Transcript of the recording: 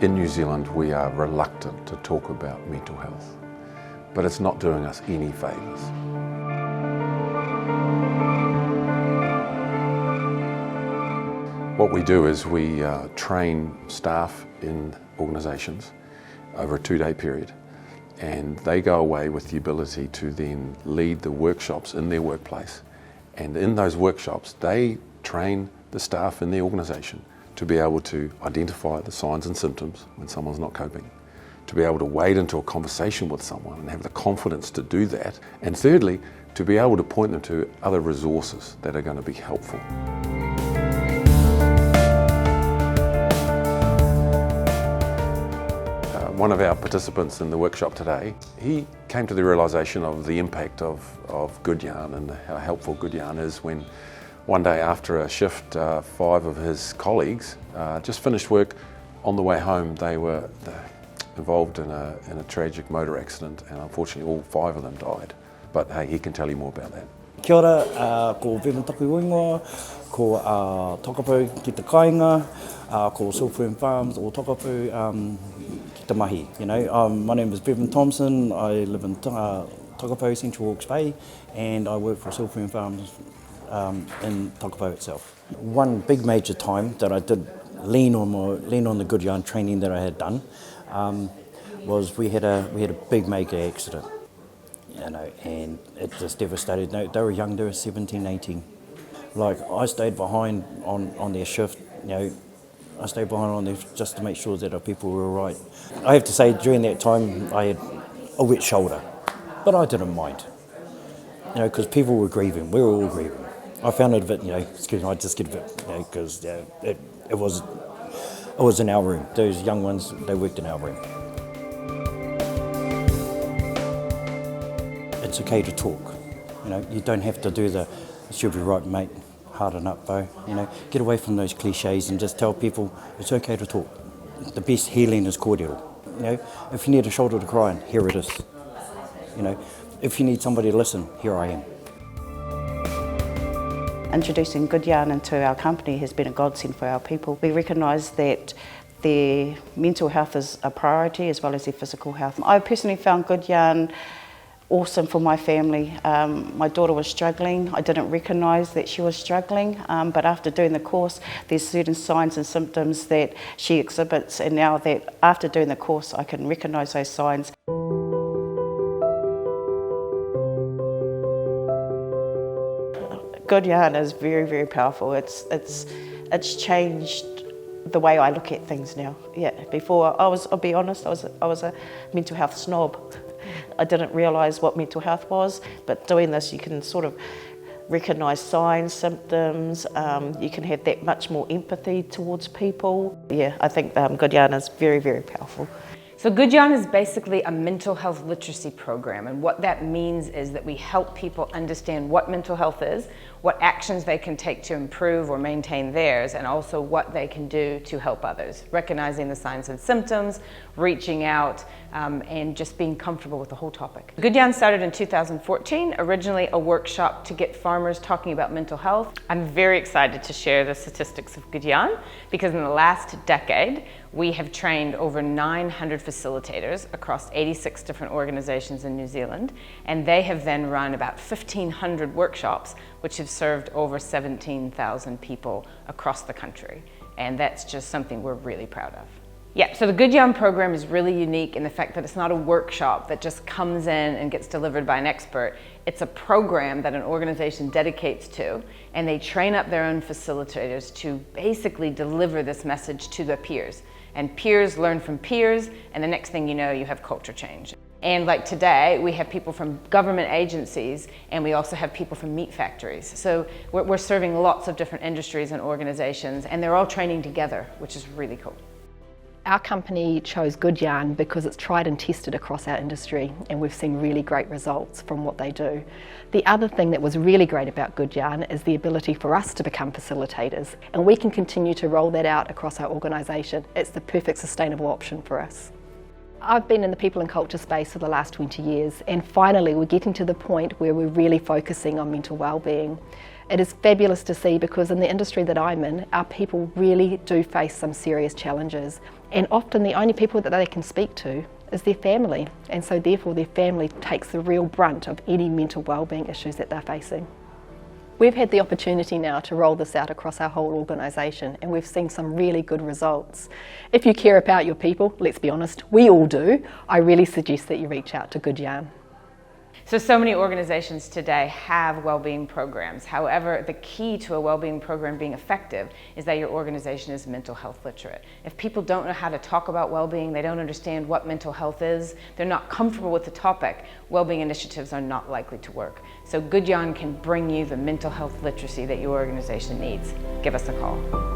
In New Zealand, we are reluctant to talk about mental health, but it's not doing us any favours. What we do is we train staff in organisations over a 2-day period, and they go away with the ability to then lead the workshops in their workplace. And in those workshops, they train the staff in the organisation to be able to identify the signs and symptoms when someone's not coping, to be able to wade into a conversation with someone and have the confidence to do that, and thirdly, to be able to point them to other resources that are going to be helpful. One of our participants in the workshop today, he came to the realisation of the impact of good yarn and how helpful good yarn is when one day after a shift, 5 of his colleagues just finished work. On the way home, they were involved in a tragic motor accident, and unfortunately all 5 of them died. But hey, he can tell you more about that. Kia ora, ko Bevan Taku Ingoa, ko Tokapū ki te Kāinga, ko Silfern Farms o Tokapū ki te mahi. You know, my name is Bevan Thompson. I live in Tokapū, Central Hawke's Bay, and I work for Silfern Farms in Tokapū itself. One big major time that I did lean on the good yarn training that I had done was we had a big major accident. You know, and it just devastated. They were young, they were 17, 18. Like, I stayed behind on their shift, you know, I stayed behind on there just to make sure that our people were all right. I have to say, during that time, I had a wet shoulder, but I didn't mind. You know, because people were grieving, we were all grieving. I found it a bit, you know, excuse me, I just get a bit, you know, because it was in our room. Those young ones, they worked in our room. It's okay to talk, you know, you don't have to do the, she'll be right mate, harden up though, you know, get away from those cliches and just tell people it's okay to talk. The best healing is cordial, you know, if you need a shoulder to cry on, here it is, you know, if you need somebody to listen, here I am. Introducing Good Yarn into our company has been a godsend for our people. We recognise that their mental health is a priority as well as their physical health. I personally found Good Yarn awesome for my family. My daughter was struggling. I didn't recognise that she was struggling, but after doing the course, there's certain signs and symptoms that she exhibits, and now that after doing the course, I can recognise those signs. Good Yarn is very, very powerful. It's changed the way I look at things now. Yeah, before I'll be honest, I was a mental health snob. I didn't realise what mental health was, but doing this you can sort of recognise signs, symptoms, you can have that much more empathy towards people. Yeah, I think Good Yarn is very, very powerful. So Good Yarn is basically a mental health literacy program, and what that means is that we help people understand what mental health is, what actions they can take to improve or maintain theirs, and also what they can do to help others, recognizing the signs and symptoms, reaching out, and just being comfortable with the whole topic. Good Yarn started in 2014, originally a workshop to get farmers talking about mental health. I'm very excited to share the statistics of Good Yarn because in the last decade, we have trained over 900 facilitators across 86 different organizations in New Zealand, and they have then run about 1,500 workshops, which have served over 17,000 people across the country. And that's just something we're really proud of. Yeah, so the Good Yarn program is really unique in the fact that it's not a workshop that just comes in and gets delivered by an expert. It's a program that an organization dedicates to, and they train up their own facilitators to basically deliver this message to their peers. And peers learn from peers, and the next thing you know, you have culture change. And like today, we have people from government agencies, and we also have people from meat factories. So we're serving lots of different industries and organizations, and they're all training together, which is really cool. Our company chose Good Yarn because it's tried and tested across our industry, and we've seen really great results from what they do. The other thing that was really great about Good Yarn is the ability for us to become facilitators, and we can continue to roll that out across our organisation. It's the perfect sustainable option for us. I've been in the people and culture space for the last 20 years, and finally we're getting to the point where we're really focusing on mental wellbeing. It is fabulous to see because in the industry that I'm in, our people really do face some serious challenges, and often the only people that they can speak to is their family, and so therefore their family takes the real brunt of any mental wellbeing issues that they're facing. We've had the opportunity now to roll this out across our whole organisation, and we've seen some really good results. If you care about your people, let's be honest, we all do, I really suggest that you reach out to Good Yarn. So many organizations today have well-being programs. However, the key to a well-being program being effective is that your organization is mental health literate. If people don't know how to talk about well-being, they don't understand what mental health is, they're not comfortable with the topic, well-being initiatives are not likely to work. So Good Yarn can bring you the mental health literacy that your organization needs. Give us a call.